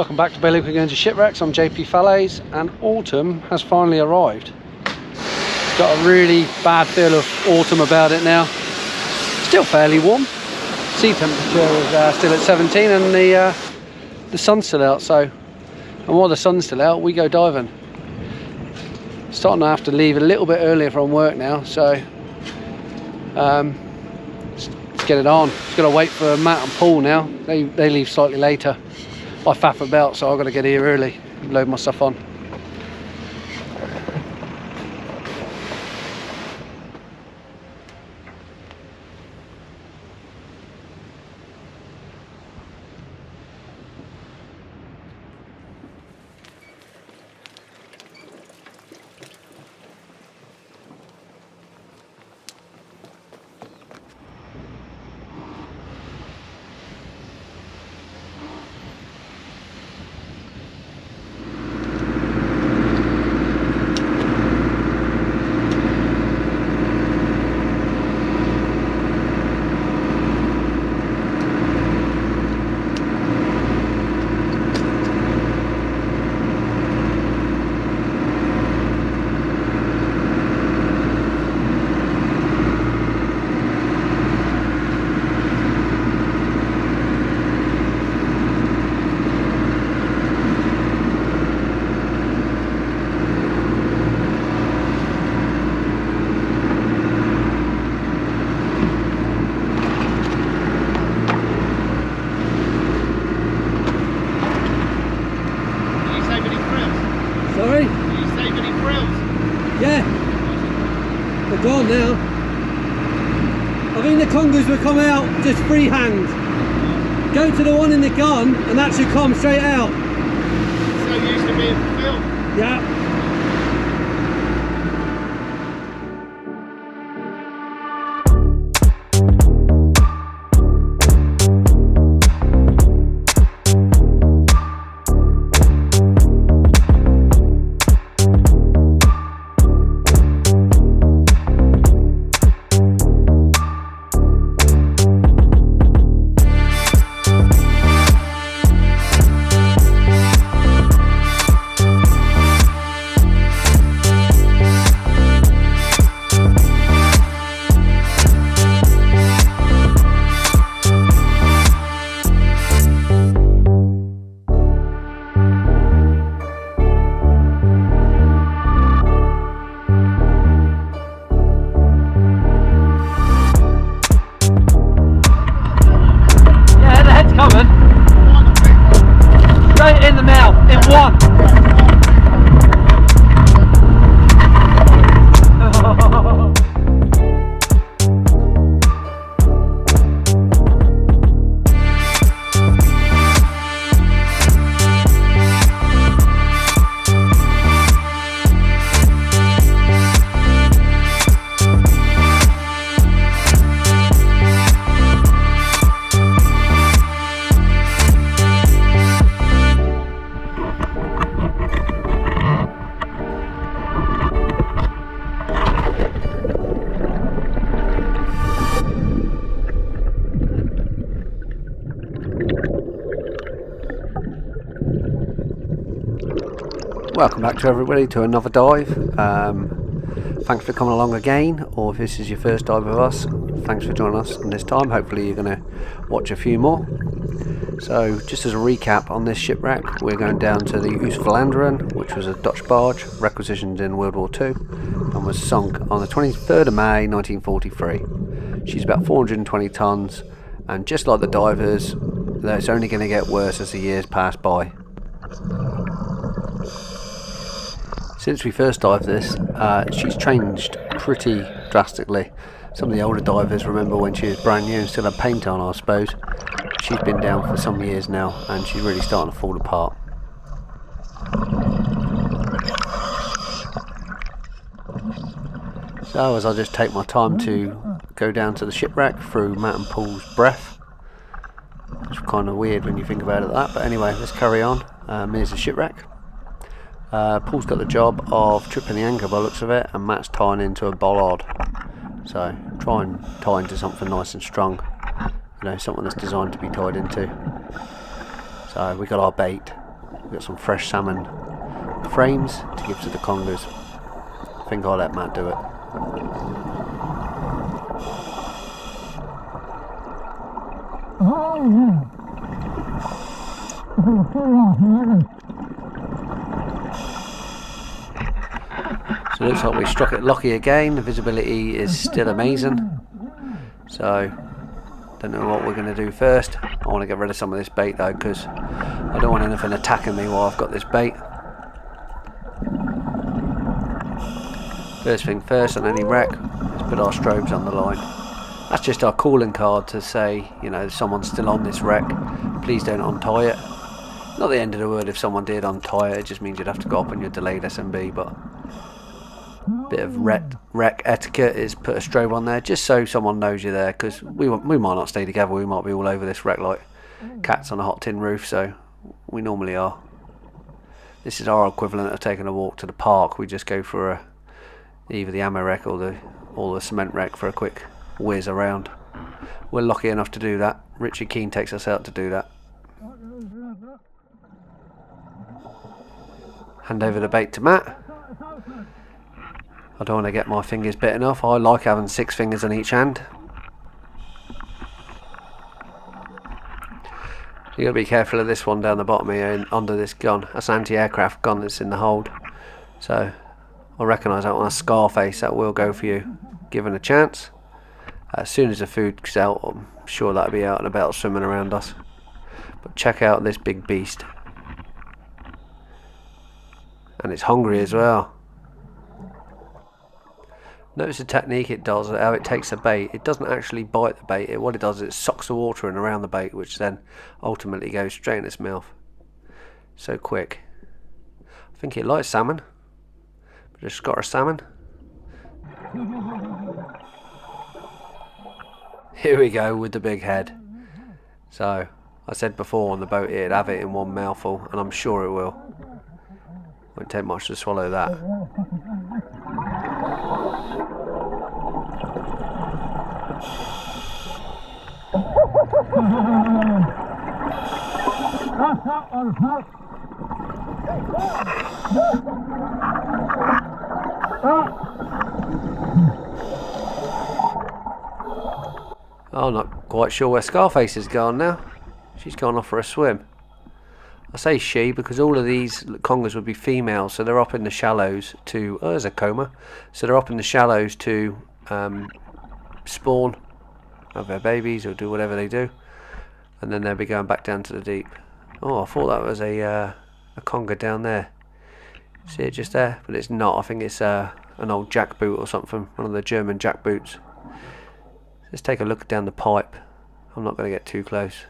Welcome back to Guernsey Shipwrecks. I'm JP Falaise, and autumn has finally arrived. It's got a really bad feel of autumn about it now. Still fairly warm. Sea temperature is still at 17, and the sun's still out. And while the sun's still out, we go diving. Starting to have to leave a little bit earlier from work now, so let's get it on. Just got to wait for Matt and Paul now. They leave slightly later. I faff about, so I've got to get here early and load my stuff on. Gone now. I think the congers will come out just freehand. Go to the one in the gun and that should come straight out. So used to being filmed. Yeah. In the mouth, in one. Welcome back to everybody to another dive. Thanks for coming along again, or if this is your first dive with us, thanks for joining us. And this time hopefully you're going to watch a few more. So just as a recap on this shipwreck, we're going down to the Oostvalanderen, which was a Dutch barge requisitioned in World War II and was sunk on the 23rd of May 1943. She's about 420 tonnes, and just like the divers, it's only going to get worse as the years pass by. Since we first dived this, she's changed pretty drastically. Some of the older divers remember when she was brand new and still had paint on, I suppose. She's been down for some years now, and she's really starting to fall apart. So as I just take my time to go down to the shipwreck through Matt and Paul's breath. It's kind of weird when you think about it that, but anyway, let's carry on. Here's the shipwreck. Paul's got the job of tripping the anchor by the looks of it, and Matt's tying into a bollard. So try and tie into something nice and strong, you know, something that's designed to be tied into. So we got our bait, We've got some fresh salmon frames to give to the congers. I think I'll let Matt do it. So it looks like we struck it lucky again. The visibility is still amazing. So don't know what we're going to do first. I want to get rid of some of this bait though, because I don't want anything attacking me while I've got this bait. First thing first, on any wreck, let's put our strobes on the line. That's just our calling card to say, you know, if someone's still on this wreck, please don't untie it. Not the end of the world if someone did untie it, it just means you'd have to go up on your delayed SMB, but bit of wreck etiquette is put a strobe on there just so someone knows you're there, because we might not stay together, we might be all over this wreck like cats on a hot tin roof, so we normally are. This is our equivalent of taking a walk to the park. We just go for either the ammo wreck or the cement wreck for a quick whiz around. We're lucky enough to do that. Richard Keane takes us out to do that. Hand over the bait to Matt. I don't want to get my fingers bitten off. I like having 6 fingers on each hand. You gotta be careful of this one down the bottom here and under this gun. That's an anti-aircraft gun that's in the hold. So I recognise that one as Scarface. That will go for you given a chance. As soon as the food's out, I'm sure that'll be out and about swimming around us. But check out this big beast. And it's hungry as well. Notice the technique it does, how it takes the bait. It doesn't actually bite the bait. What it does is it sucks the water in around the bait, which then ultimately goes straight in its mouth. So quick. I think it likes salmon. But it's Scottish salmon. Here we go with the big head. So, I said before on the boat it'd have it in one mouthful, and I'm sure it will. Won't take much to swallow that. I'm not quite sure where Scarface has gone now. She's gone off for a swim. I say she because all of these congers would be females, so they're up in the shallows to... Oh, there's a coma. So they're up in the shallows to spawn, have their babies or do whatever they do, and then they'll be going back down to the deep. Oh, I thought that was a conger down there. See it just there? But it's not. I think it's an old jackboot or something, one of the German jackboots. Let's take a look down the pipe. I'm not going to get too close.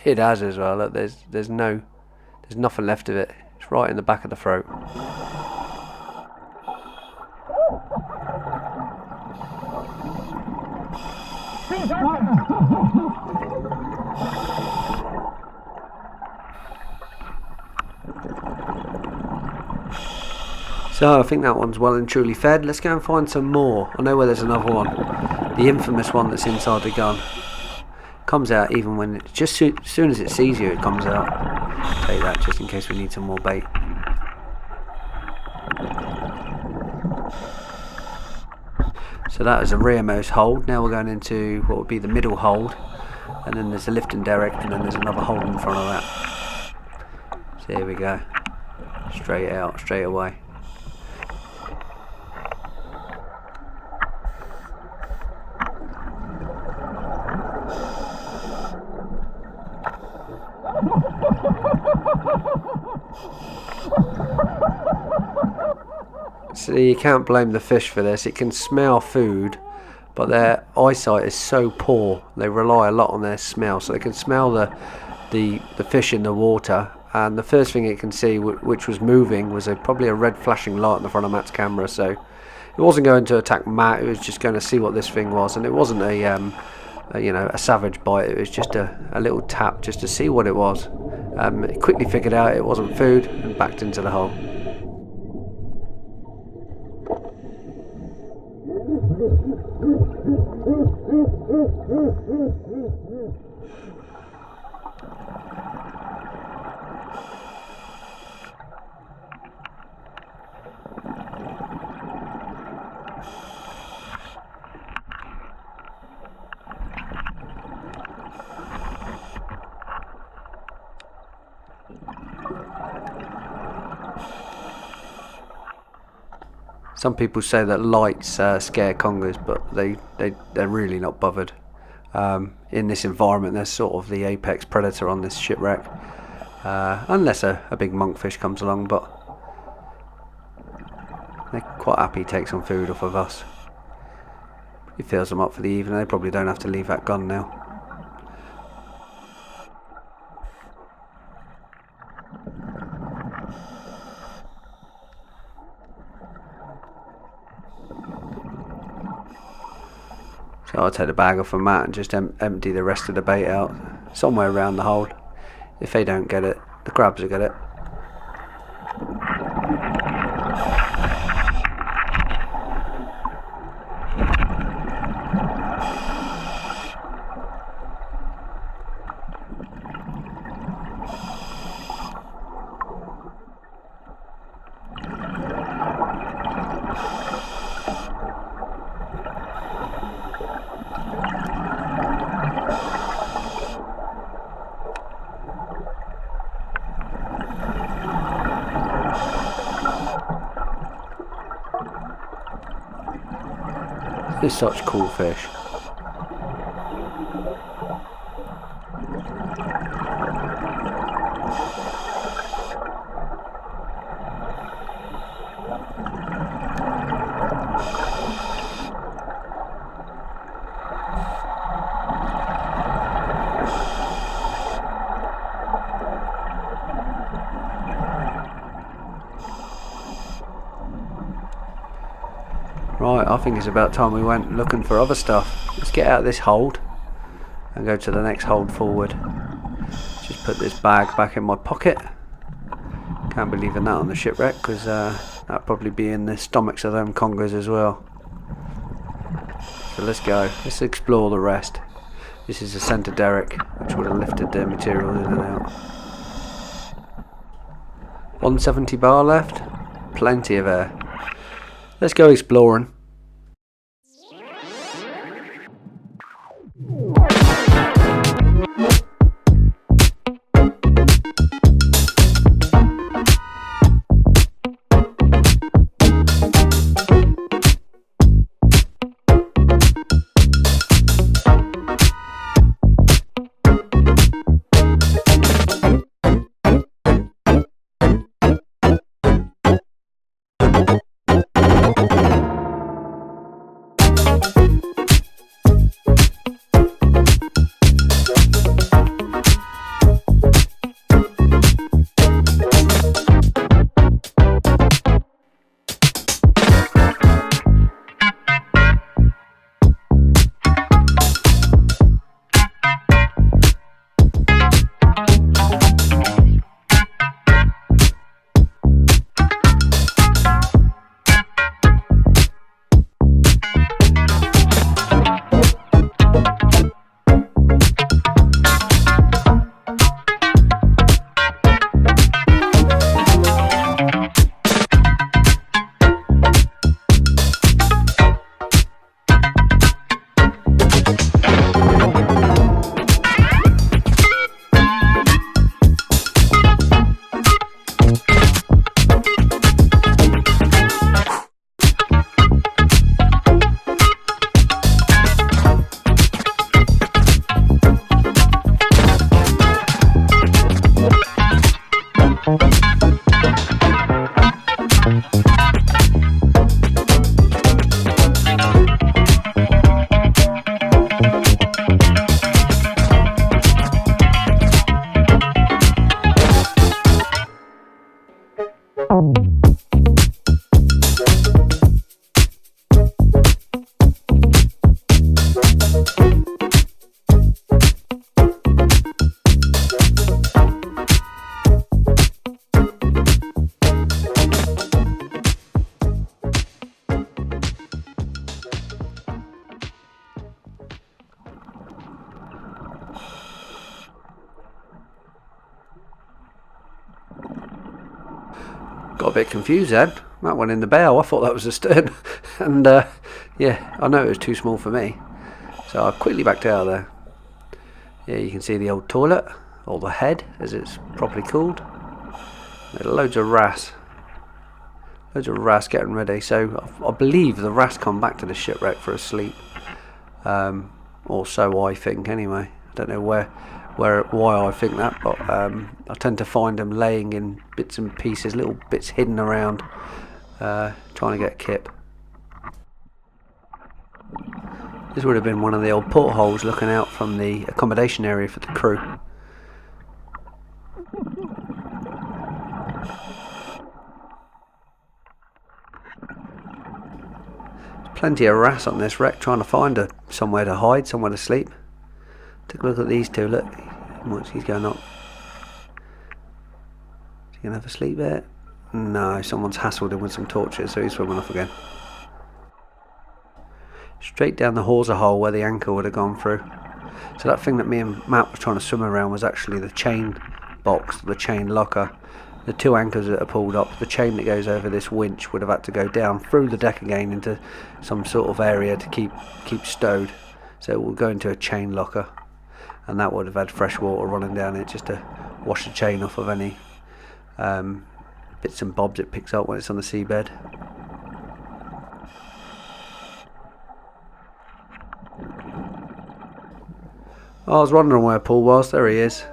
It has as well. Look, there's nothing left of it. It's right in the back of the throat. So I think that one's well and truly fed. Let's go and find some more. I know where there's another one. The infamous one that's inside the gun. Comes out even when it, just as soon as it sees you, it comes out. Take that just in case we need some more bait. So that is a rearmost hold. Now we're going into what would be the middle hold, and then there's a lifting derrick, and then there's another hold in front of that. So here we go, straight out, straight away. So you can't blame the fish for this. It can smell food, but their eyesight is so poor. They rely a lot on their smell, so they can smell the fish in the water. And the first thing it can see, which was moving, was probably a red flashing light in the front of Matt's camera. So it wasn't going to attack Matt. It was just going to see what this thing was, and it wasn't a savage bite. It was just a little tap just to see what it was. It quickly figured out it wasn't food and backed into the hole. Some people say that lights scare congers, but they're really not bothered. In this environment, they're sort of the apex predator on this shipwreck, unless a big monkfish comes along, but they're quite happy to take some food off of us. It fills them up for the evening. They probably don't have to leave that gun now. So I'll take the bag off of Matt and just empty the rest of the bait out somewhere around the hole. If they don't get it, the crabs will get it. They're such cool fish. Right, I think it's about time we went looking for other stuff. Let's get out of this hold and go to the next hold forward. Just put this bag back in my pocket. Can't be leaving that on the shipwreck, because that'll probably be in the stomachs of them congers as well. So let's go. Let's explore the rest. This is the centre derrick, which would have lifted the material in and out. 170 bar left. Plenty of air. Let's go exploring. Got a bit confused then. That went in the bow. I thought that was a stern. And yeah, I know it was too small for me. So I quickly backed out of there. Yeah, you can see the old toilet, or the head as it's properly called. There's loads of wrasse. Loads of wrasse getting ready. So I believe the wrasse come back to the shipwreck for a sleep, or so I think anyway. I don't know why I think that, but I tend to find them laying in bits and pieces, little bits hidden around, trying to get kip. This would have been one of the old portholes looking out from the accommodation area for the crew. Plenty of wrasse on this wreck, trying to find somewhere to hide, somewhere to sleep. Take a look at these two, look. He's going up. Is he going to have a sleep there? No, someone's hassled him with some torches, so he's swimming off again. Straight down the hawser hole where the anchor would have gone through. So that thing that me and Matt were trying to swim around was actually the chain box, the chain locker. The two anchors that are pulled up, the chain that goes over this winch would have had to go down through the deck again into some sort of area to keep stowed. So it will go into a chain locker, and that would have had fresh water running down it just to wash the chain off of any bits and bobs it picks up when it's on the seabed. I was wondering where Paul was. There he is.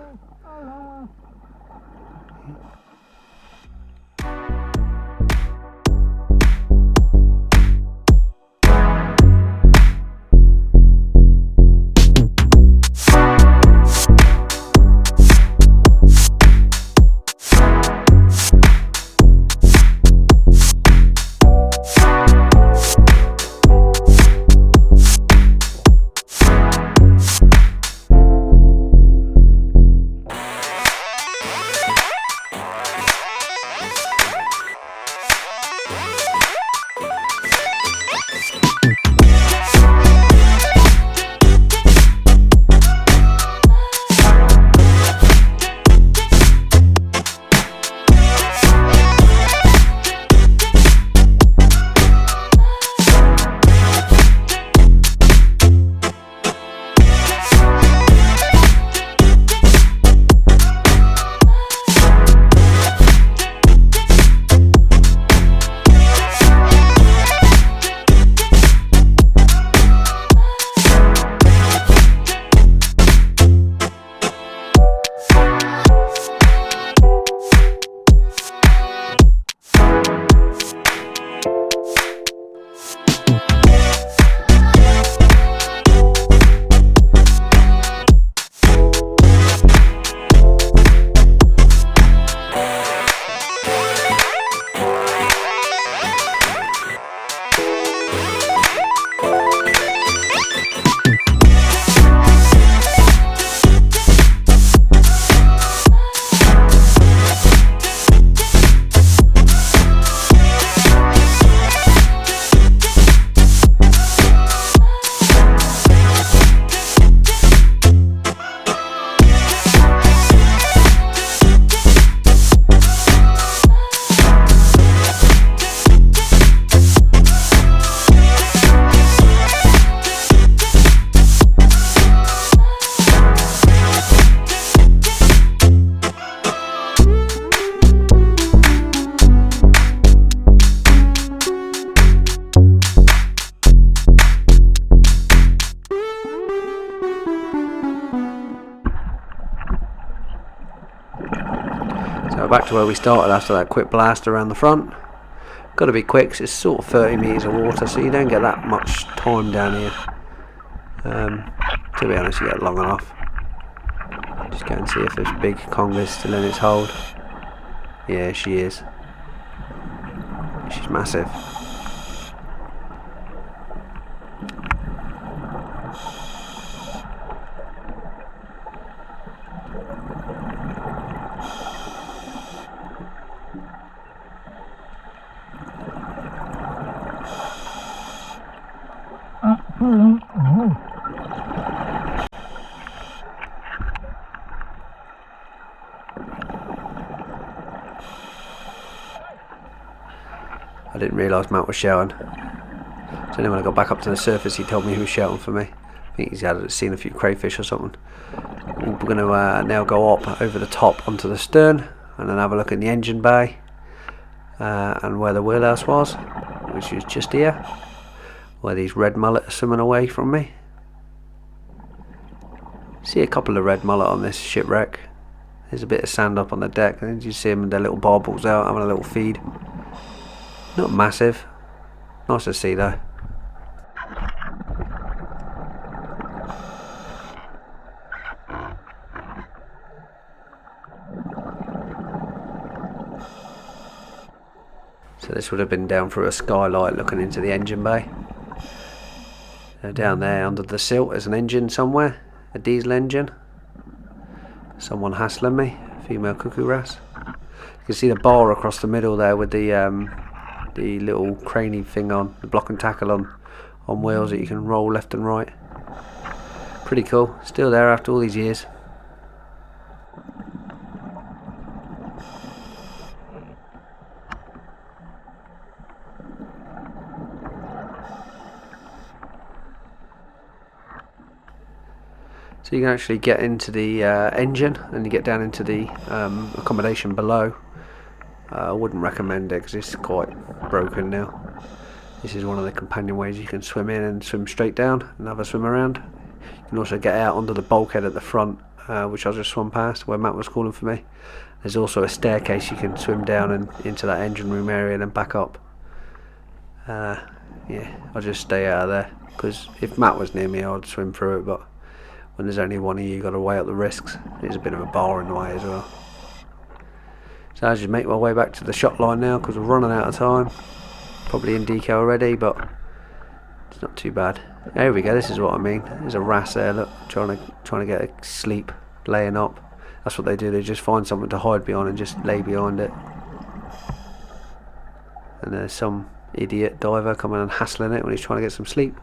Back to where we started after that quick blast around the front. Got to be quick 'cause it's sort of 30 metres of water, so you don't get that much time down here. To be honest, you get long enough. Just go and see if this big conger's still in its hold. Yeah, she is. She's massive. I didn't realise Matt was shouting. So then when I got back up to the surface, he told me he was shouting for me. I think he's seen a few crayfish or something. We're going to now go up over the top onto the stern and then have a look in the engine bay. and where the wheelhouse was, which is just here, where these red mullet are swimming away from me. See a couple of red mullet on this shipwreck. There's a bit of sand up on the deck, and you see them with their little barbels out having a little feed. Not massive. Nice to see though. So this would have been down through a skylight looking into the engine bay. Down there under the silt there's an engine somewhere, a diesel engine. Someone hassling me, female cuckoo wrasse. You can see the bar across the middle there with the little craney thing on, the block and tackle on wheels that you can roll left and right. Pretty cool, still there after all these years. So you can actually get into the engine and you get down into the accommodation below. I wouldn't recommend it because it's quite broken now. This is one of the companion ways you can swim in and swim straight down and have a swim around. You can also get out onto the bulkhead at the front, which I just swum past where Matt was calling for me. There's also a staircase you can swim down and into that engine room area and then back up. Yeah, I'll just stay out of there because if Matt was near me I'd swim through it, but when there's only one of you, you've got to weigh up the risks. There's a bit of a bar in the way as well. So I'll just make my way back to the shot line now because we're running out of time. Probably in decal already, but it's not too bad. There we go, this is what I mean. There's a wrasse there, look, trying to get a sleep, laying up. That's what they do, they just find something to hide behind and just lay behind it. And there's some idiot diver coming and hassling it when he's trying to get some sleep.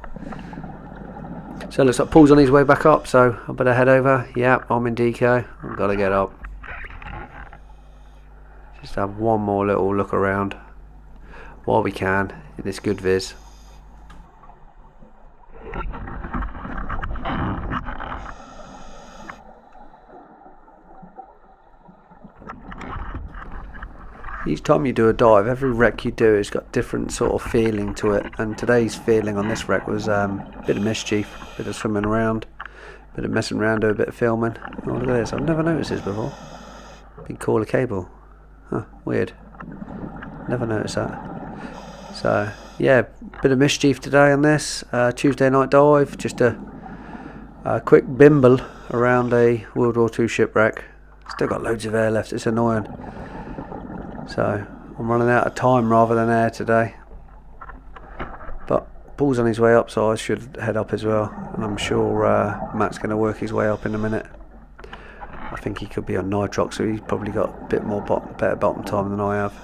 So it looks like Paul's on his way back up, so I better head over. Yep, I'm in deco. I've got to get up. Just have one more little look around while we can in this good viz. Each time you do a dive, every wreck you do has got different sort of feeling to it, and today's feeling on this wreck was a bit of mischief, a bit of swimming around, a bit of messing around, do a bit of filming. Oh, look at this, I've never noticed this before. Big caller cable. Huh, weird. Never noticed that. So, yeah, bit of mischief today on this Tuesday night dive, just a quick bimble around a World War II shipwreck. Still got loads of air left, it's annoying. So I'm running out of time rather than air today, but Paul's on his way up, so I should head up as well, and I'm sure Matt's going to work his way up in a minute. I think he could be on nitrox, so he's probably got a bit more better bottom time than I have.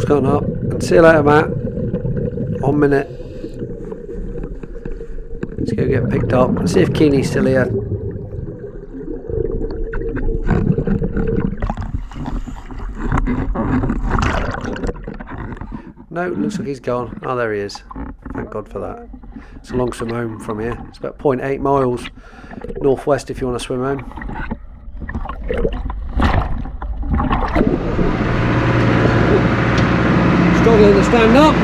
Paul's gone up. And see you later, Matt. 1 minute. Let's go get picked up and see if Keeney's still here. No, looks like he's gone. Oh, there he is. Thank God for that. It's a long swim home from here. It's about 0.8 miles northwest if you want to swim home. Struggling to stand up.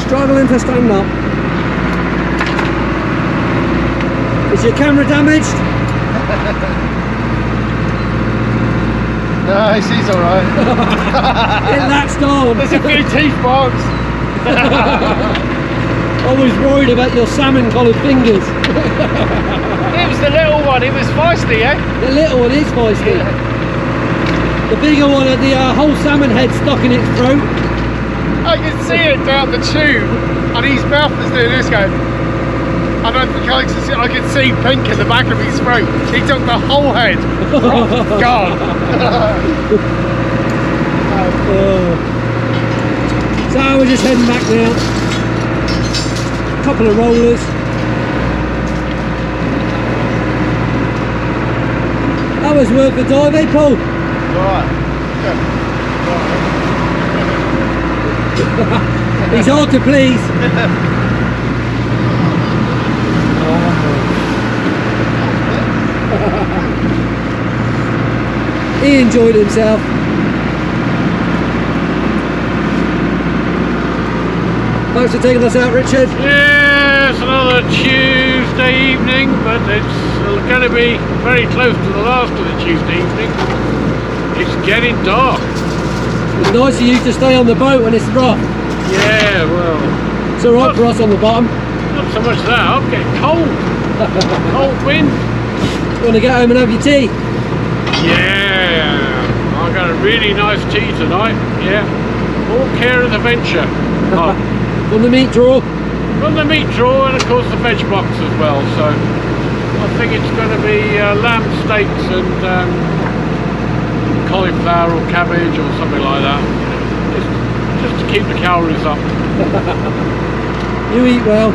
Struggling to stand up. Is your camera damaged? No, he's alright. That's gone. There's a few teeth marks. I was worried about your salmon collared fingers. It was the little one, it was feisty, eh? The little one is feisty. Yeah. The bigger one had the whole salmon head stuck in its throat. I could see it down the tube, and his mouth was doing this going. I don't think I could see pink in the back of his throat. He took the whole head. God. So we're just heading back now. Couple of rollers. That was worth the dive, eh, Paul? Right. He's hard to please. He enjoyed himself. Thanks for taking us out, Richard. Yeah, it's another Tuesday evening, but it's going to be very close to the last of the Tuesday evening. It's getting dark. It's nice of you to stay on the boat when it's rough. Yeah, well, It's alright for us on the bottom. not so much that, I'm getting cold. Cold wind. You want to get home and have your tea? Yeah, I got a really nice tea tonight. Yeah, all care of the venture. Oh, On the meat drawer? from the meat drawer and of course the veg box as well. So I think it's going to be lamb steaks and cauliflower or cabbage or something like that. Just to keep the calories up. You eat well.